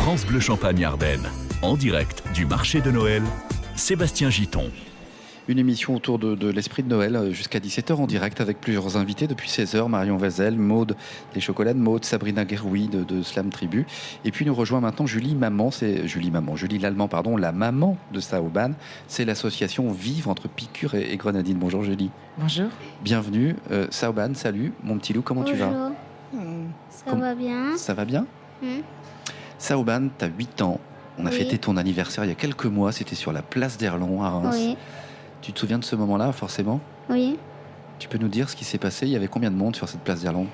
France Bleu Champagne-Ardenne, en direct du marché de Noël, Sébastien Giton. Une émission autour de l'esprit de Noël jusqu'à 17h en direct avec plusieurs invités depuis 16h. Marion Vazel, Maude des Chocolats de Maude, Sabrina Gueroui de Slam Tribu. Et puis nous rejoint maintenant Julie Lallemand, la maman de Saoban. C'est l'association Vivre entre Piqûres et Grenadine. Bonjour Julie. Bonjour. Bienvenue. Saoban, salut. Mon petit loup, comment tu vas? Ça va bien. Ça va bien. Saoban, tu as 8 ans. On a fêté ton anniversaire il y a quelques mois. C'était sur la place d'Erlon à Reims. Oui. Tu te souviens de ce moment-là, forcément? Oui. Tu peux nous dire ce qui s'est passé? Il y avait combien de monde sur cette place d'Erlon?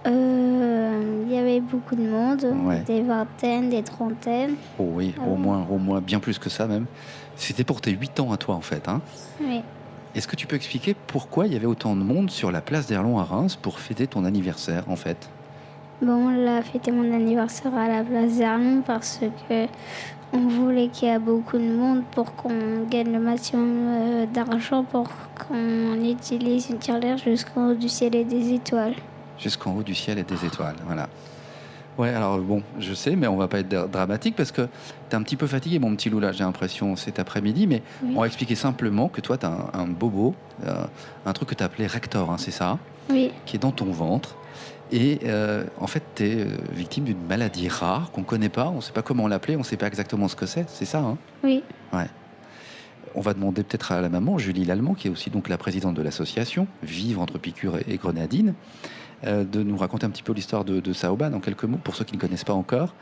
Il y avait beaucoup de monde, des vingtaines, des trentaines. Oh oui, au moins, bien plus que ça même. C'était pour tes 8 ans à toi, en fait. Hein? Oui. Est-ce que tu peux expliquer pourquoi il y avait autant de monde sur la place d'Erlon à Reims pour fêter ton anniversaire, en fait? Bon, on a fêté mon anniversaire à la place d'Erlon parce que on voulait qu'il y ait beaucoup de monde pour qu'on gagne le maximum d'argent pour qu'on utilise une tirelire jusqu'en haut du ciel et des étoiles. Jusqu'en haut du ciel et des étoiles, voilà. Ouais, alors bon, je sais, mais on va pas être dramatique parce que t'es un petit peu fatigué, mon petit loup, là, j'ai l'impression, cet après-midi, mais on va expliquer simplement que toi, t'as un bobo, un truc que t'as appelé rector, hein, c'est ça? Oui. Qui est dans ton ventre. Et en fait, tu es victime d'une maladie rare qu'on ne connaît pas, on ne sait pas comment l'appeler, on ne sait pas exactement ce que c'est ça, hein? Oui. Ouais. On va demander peut-être à la maman, Julie Lallemand, qui est aussi donc la présidente de l'association Vivre entre Piqûres et Grenadine, de nous raconter un petit peu l'histoire de Saoban en quelques mots, pour ceux qui ne connaissent pas encore.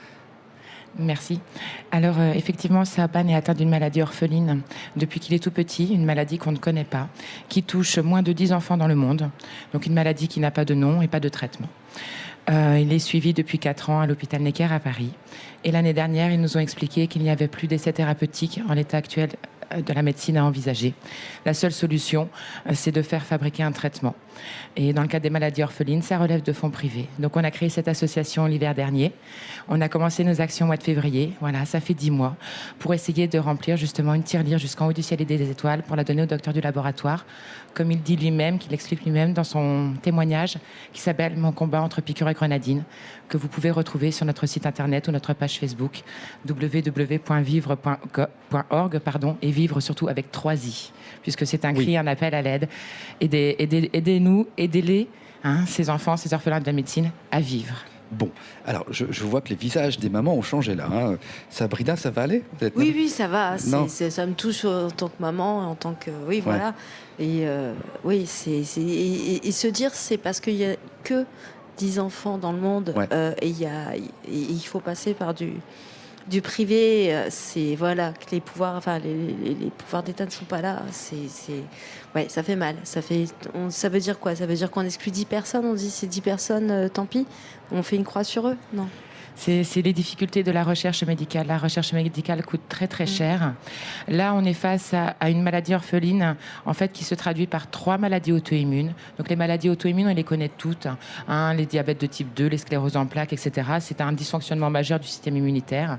Merci. Alors effectivement, Saoban est atteint d'une maladie orpheline depuis qu'il est tout petit, une maladie qu'on ne connaît pas, qui touche moins de 10 enfants dans le monde, donc une maladie qui n'a pas de nom et pas de traitement. Il est suivi depuis 4 ans à l'hôpital Necker à Paris. Et l'année dernière, ils nous ont expliqué qu'il n'y avait plus d'essais thérapeutiques en l'état actuel de la médecine à envisager. La seule solution, c'est de faire fabriquer un traitement. Et dans le cas des maladies orphelines, ça relève de fonds privés. Donc on a créé cette association l'hiver dernier. On a commencé nos actions au mois de février. Voilà, ça fait 10 mois pour essayer de remplir justement une tirelire jusqu'en haut du ciel et des étoiles pour la donner au docteur du laboratoire, comme il dit lui-même, qu'il explique lui-même dans son témoignage qui s'appelle Mon combat entre Piqûres et Grenadine, que vous pouvez retrouver sur notre site internet ou notre page Facebook www.vivre.org et vivre surtout avec 3 i, puisque c'est un cri, un appel à l'aide. Aidez-nous, aidez-les, hein, ces enfants, ces orphelins de la médecine, à vivre. Bon, alors je vois que les visages des mamans ont changé là. Hein. Sabrina, ça va aller? Oui, ça va. Ça me touche en tant que maman, en tant que... Oui, voilà. Et oui, et se dire, c'est parce qu'il n'y a que 10 enfants dans le monde et il faut passer par du privé, c'est voilà que les pouvoirs d'État ne sont pas là. Ouais, ça fait mal. Ça veut dire quoi? Ça veut dire qu'on exclut 10 personnes. On dit c'est 10 personnes, tant pis. On fait une croix sur eux? Non. C'est les difficultés de la recherche médicale. La recherche médicale coûte très très cher. Là, on est face à une maladie orpheline, en fait, qui se traduit par 3 maladies auto-immunes. Donc les maladies auto-immunes, on les connaît toutes, hein, les diabètes de type 2, les scléroses en plaques, etc. C'est un dysfonctionnement majeur du système immunitaire.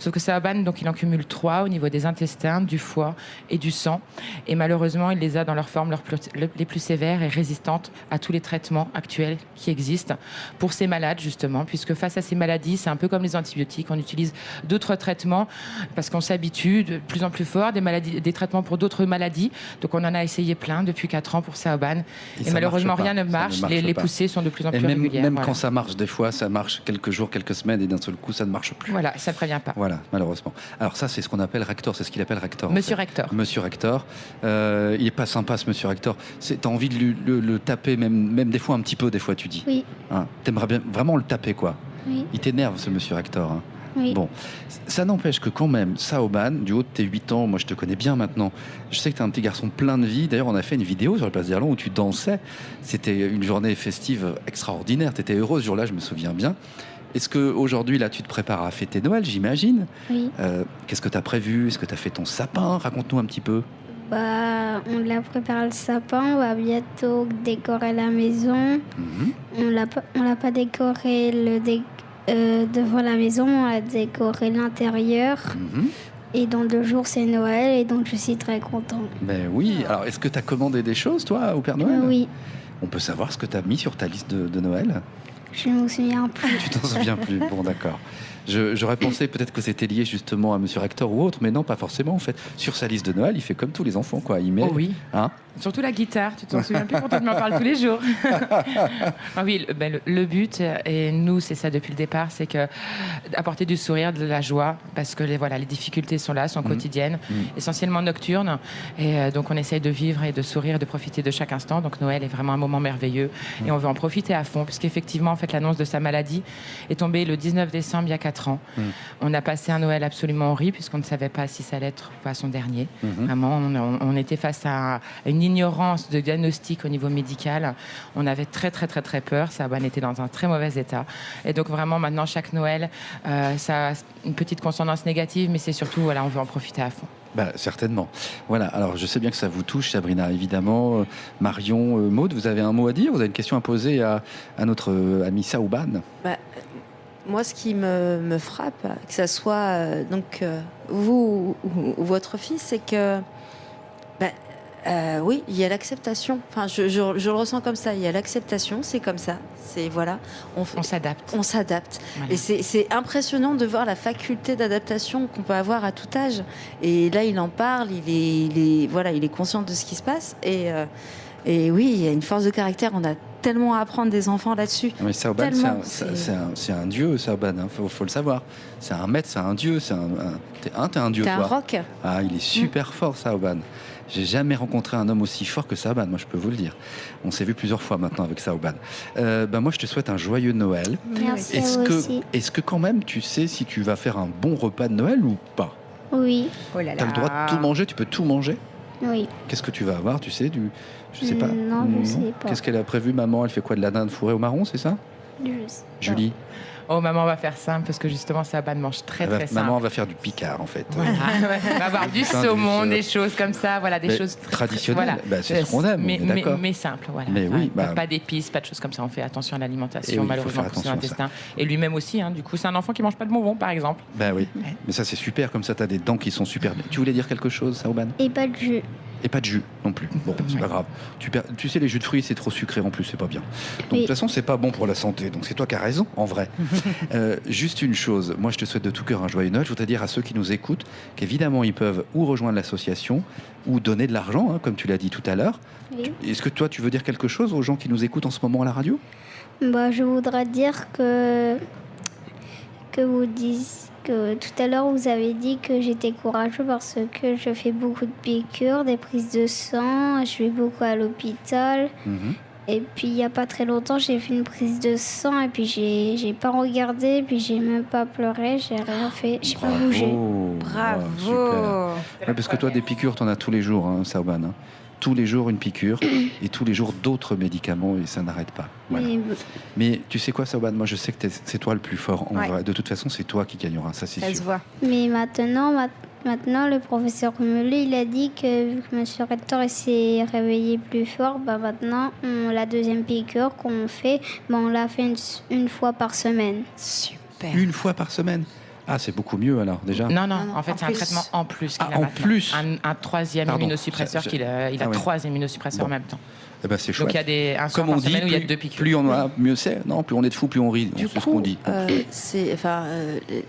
Sauf que Saoban, donc, il en cumule 3 au niveau des intestins, du foie et du sang. Et malheureusement, il les a dans leur forme les plus sévères et résistantes à tous les traitements actuels qui existent pour ces malades, justement, puisque face à ces maladies, c'est un peu comme les antibiotiques, on utilise d'autres traitements parce qu'on s'habitue de plus en plus fort, des traitements pour d'autres maladies. Donc on en a essayé plein depuis 4 ans pour Saoban. Et malheureusement, rien ne marche. Les poussées sont de plus en plus régulières. Même quand ça marche, des fois, ça marche quelques jours, quelques semaines et d'un seul coup, ça ne marche plus. Voilà, ça ne prévient pas. Voilà, malheureusement. Alors ça, c'est ce qu'on appelle rector, c'est ce qu'il appelle rector. Monsieur rector. Monsieur rector. Il n'est pas sympa, ce monsieur rector. T'as envie de le taper, même des fois un petit peu, des fois, tu dis. Oui. Hein, t'aimerais bien vraiment le taper, quoi. Oui. Il t'énerve, ce monsieur rector. Hein. Oui. Bon, ça n'empêche que quand même, Saoban, du haut de tes 8 ans, moi je te connais bien maintenant, je sais que tu es un petit garçon plein de vie. D'ailleurs, on a fait une vidéo sur la place d'Erlon où tu dansais. C'était une journée festive extraordinaire. Tu étais heureuse ce jour-là, je me souviens bien. Est-ce qu'aujourd'hui, là, tu te prépares à fêter Noël, j'imagine? Oui. Qu'est-ce que tu as prévu? Est-ce que tu as fait ton sapin? Raconte-nous un petit peu. On l'a préparé le sapin, on va bientôt décorer la maison. On l'a pas décoré devant la maison, on a décoré l'intérieur. Et dans 2 jours, c'est Noël et donc je suis très contente. Ben oui, alors est-ce que tu as commandé des choses, toi, au Père Noël? Oui. On peut savoir ce que tu as mis sur ta liste de Noël? Je ne me souviens plus. Tu t'en souviens plus? Bon, d'accord. J'aurais pensé peut-être que c'était lié justement à Monsieur Rector ou autre, mais non, pas forcément en fait. Sur sa liste de Noël, il fait comme tous les enfants, quoi. Il met, oui. Hein, surtout la guitare, tu t'en souviens plus, pourtant tu m'en parles tous les jours. Ah oui, le but, et nous c'est ça depuis le départ, c'est que apporter du sourire, de la joie, parce que les difficultés sont là, sont quotidiennes, essentiellement nocturnes, et donc on essaye de vivre et de sourire, de profiter de chaque instant. Donc Noël est vraiment un moment merveilleux, et on veut en profiter à fond, puisqu'effectivement en fait l'annonce de sa maladie est tombée le 19 décembre il y a 4 ans. On a passé un Noël absolument horrible, puisqu'on ne savait pas si ça allait être pas son dernier. Vraiment, on était face à une ignorance de diagnostic au niveau médical. On avait très très très très peur. Saban était dans un très mauvais état. Et donc vraiment maintenant chaque Noël, ça a une petite consonance négative, mais c'est surtout on veut en profiter à fond. Bah, certainement. Voilà, alors je sais bien que ça vous touche, Sabrina, évidemment. Marion, Maud, vous avez un mot à dire? Vous avez une question à poser à notre ami Saouban? Moi, ce qui me frappe, que ça soit vous ou votre fils, c'est que oui, il y a l'acceptation. Enfin, je le ressens comme ça. Il y a l'acceptation, c'est comme ça. C'est voilà. On s'adapte. On s'adapte. Voilà. Et c'est impressionnant de voir la faculté d'adaptation qu'on peut avoir à tout âge. Et là, il en parle. Il est conscient de ce qui se passe. Et oui, il y a une force de caractère. On a tellement à apprendre des enfants là-dessus. Mais Saouban, c'est un dieu, Saouban, hein, faut le savoir. C'est un maître, c'est un dieu. T'es un dieu, T'es toi. un roc. Ah, il est super fort, Saouban. J'ai jamais rencontré un homme aussi fort que Saouban, moi je peux vous le dire. On s'est vu plusieurs fois maintenant avec Saouban. Moi je te souhaite un joyeux Noël. Merci à vous aussi. Est-ce que quand même tu sais si tu vas faire un bon repas de Noël ou pas? Oui. Oh là là. T'as le droit de tout manger, tu peux tout manger? Oui. Qu'est-ce que tu vas avoir, tu sais Je sais pas. Non, je sais pas. Qu'est-ce qu'elle a prévu, maman? Elle fait quoi, de la dinde fourrée au marron, c'est ça? Je sais pas. Julie? Oh, maman va faire simple, parce que justement Saban mange très très simple. Maman va faire du picard en fait. Voilà. Elle va avoir du pain, saumon, du des choses comme ça, des choses traditionnelles. Voilà. C'est ce qu'on aime, mais simple, voilà. Mais oui, pas d'épices, pas de choses comme ça. On fait attention à l'alimentation, oui, malheureusement pour son intestin. Et lui-même aussi, hein. Du coup, c'est un enfant qui mange pas de bonbons, par exemple. Ben oui. Mais ça c'est super, comme ça t'as des dents qui sont super bien. Tu voulais dire quelque chose, Saouban? Et pas de jus. Et pas de jus non plus. Bon, c'est pas grave. Tu sais, les jus de fruits, c'est trop sucré en plus, c'est pas bien. Donc, de toute façon, c'est pas bon pour la santé. Donc, c'est toi qui as raison, en vrai. Juste une chose, moi, je te souhaite de tout cœur un joyeux Noël. Je voudrais dire à ceux qui nous écoutent qu'évidemment, ils peuvent ou rejoindre l'association ou donner de l'argent, hein, comme tu l'as dit tout à l'heure. Oui. Est-ce que toi, tu veux dire quelque chose aux gens qui nous écoutent en ce moment à la radio? Je voudrais dire que vous dites que tout à l'heure vous avez dit que j'étais courageux parce que je fais beaucoup de piqûres, des prises de sang, je vais beaucoup à l'hôpital. Et puis il n'y a pas très longtemps j'ai fait une prise de sang et puis j'ai pas regardé, puis j'ai même pas pleuré, j'ai rien fait, j'ai pas bougé. Bravo. Super. Ouais, parce que toi des piqûres t'en as tous les jours, hein, Saouban, hein. Tous les jours une piqûre et tous les jours d'autres médicaments et ça n'arrête pas. Voilà. Mais tu sais quoi, Saouban, moi je sais que c'est toi le plus fort. De toute façon, c'est toi qui gagneras, ça c'est sûr. Ça se voit. Mais maintenant, le professeur Rumelu, il a dit que vu que M. Rector s'est réveillé plus fort, maintenant, la deuxième piqûre qu'on fait, on la fait une fois par semaine. Super. Une fois par semaine? Ah, c'est beaucoup mieux alors, déjà. Non, en fait, c'est un traitement en plus. En plus. Un troisième immunosuppresseur il a 3 immunosuppresseurs en même temps. Eh ben, c'est chouette. Donc il y a un soir par semaine où il y a 2 piqûres. Plus on a, mieux c'est. Non, plus on est de fous, plus on rit. Du c'est coup, ce qu'on dit.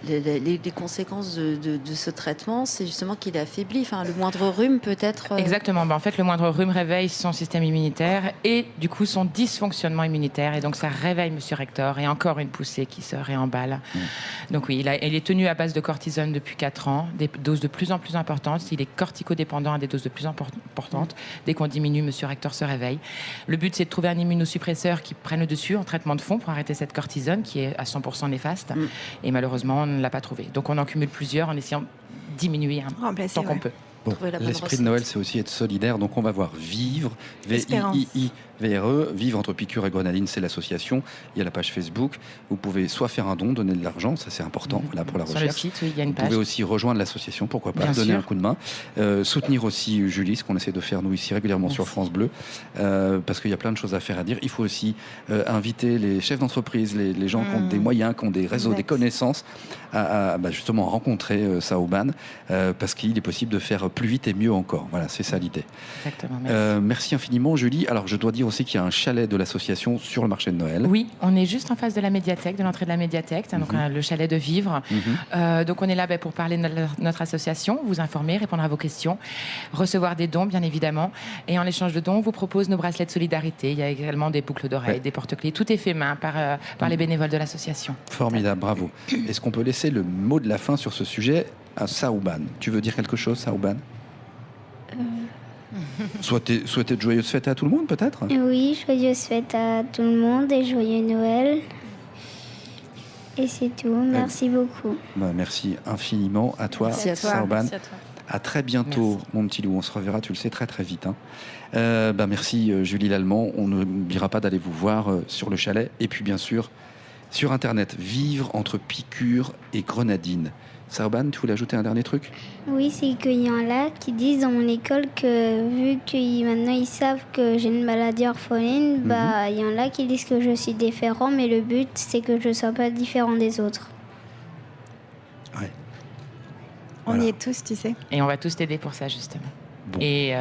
les conséquences de ce traitement, c'est justement qu'il est affaibli. Enfin, le moindre rhume peut être. Exactement. En fait, le moindre rhume réveille son système immunitaire et du coup son dysfonctionnement immunitaire. Et donc ça réveille Monsieur Rector et encore une poussée qui se réemballe. Donc oui, il est tenu à base de cortisone depuis 4 ans, des doses de plus en plus importantes. Il est corticodépendant à des doses de plus importantes. Dès qu'on diminue, Monsieur Rector se réveille. Le but, c'est de trouver un immunosuppresseur qui prenne le dessus en traitement de fond pour arrêter cette cortisone qui est à 100% néfaste. Et malheureusement, on ne l'a pas trouvé. Donc, on en cumule plusieurs en essayant de diminuer tant qu'on peut. Bon, l'esprit de Noël, c'est aussi être solidaire. Donc, on va voir Vivre, V-I-I-V-R-E, Vivre entre piqûres et grenadine, c'est l'association. Il y a la page Facebook. Vous pouvez soit faire un don, donner de l'argent, ça c'est important voilà, pour la recherche. Sur le site, il y a une page. Vous pouvez aussi rejoindre l'association, pourquoi pas, donner un coup de main. Soutenir aussi Julie, ce qu'on essaie de faire nous ici régulièrement sur France Bleu, parce qu'il y a plein de choses à faire, à dire. Il faut aussi inviter les chefs d'entreprise, les gens qui ont des moyens, qui ont des réseaux, des connaissances, à justement rencontrer Saouban, parce qu'il est possible de faire plus vite et mieux encore. Voilà, c'est ça l'idée. Exactement, merci. Merci infiniment, Julie. Alors, je dois dire aussi qu'il y a un chalet de l'association sur le marché de Noël. Oui, on est juste en face de la médiathèque, de l'entrée de la médiathèque, donc le chalet de Vivre. Donc, on est là pour parler de notre association, vous informer, répondre à vos questions, recevoir des dons, bien évidemment. Et en échange de dons, on vous propose nos bracelets de solidarité. Il y a également des boucles d'oreilles, des porte-clés. Tout est fait main par les bénévoles de l'association. Formidable, bravo. Est-ce qu'on peut laisser le mot de la fin sur ce sujet à Saouban? Tu veux dire quelque chose, Saouban? Souhaiter de joyeuses fêtes à tout le monde, peut-être? Oui, joyeuses fêtes à tout le monde et joyeux Noël. Et c'est tout. Merci beaucoup. Merci infiniment à toi, Saouban. À très bientôt, mon petit loup. On se reverra, tu le sais, très très vite. Merci, Julie Lallemand. On n'oubliera pas d'aller vous voir sur le chalet. Et puis, bien sûr, sur Internet, vivre entre piqûres et grenadines. Saouban, tu voulais ajouter un dernier truc? Oui, c'est qu'il y en a qui disent dans mon école que vu que maintenant ils savent que j'ai une maladie orpheline, il y en a qui disent que je suis différent, mais le but c'est que je ne sois pas différent des autres. Ouais. On y est tous, tu sais. Et on va tous t'aider pour ça, justement. Bon. Et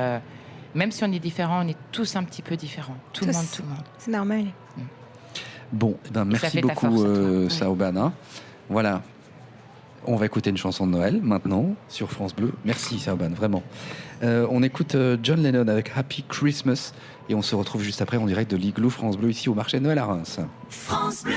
même si on est différents, on est tous un petit peu différents. Tout le monde. C'est normal. Bon, merci beaucoup, Saouban. Hein. Voilà. On va écouter une chanson de Noël maintenant sur France Bleu. Merci Saouban, vraiment. On écoute John Lennon avec Happy Christmas et on se retrouve juste après en direct de l'Igloo France Bleu ici au marché de Noël à Reims. France Bleu.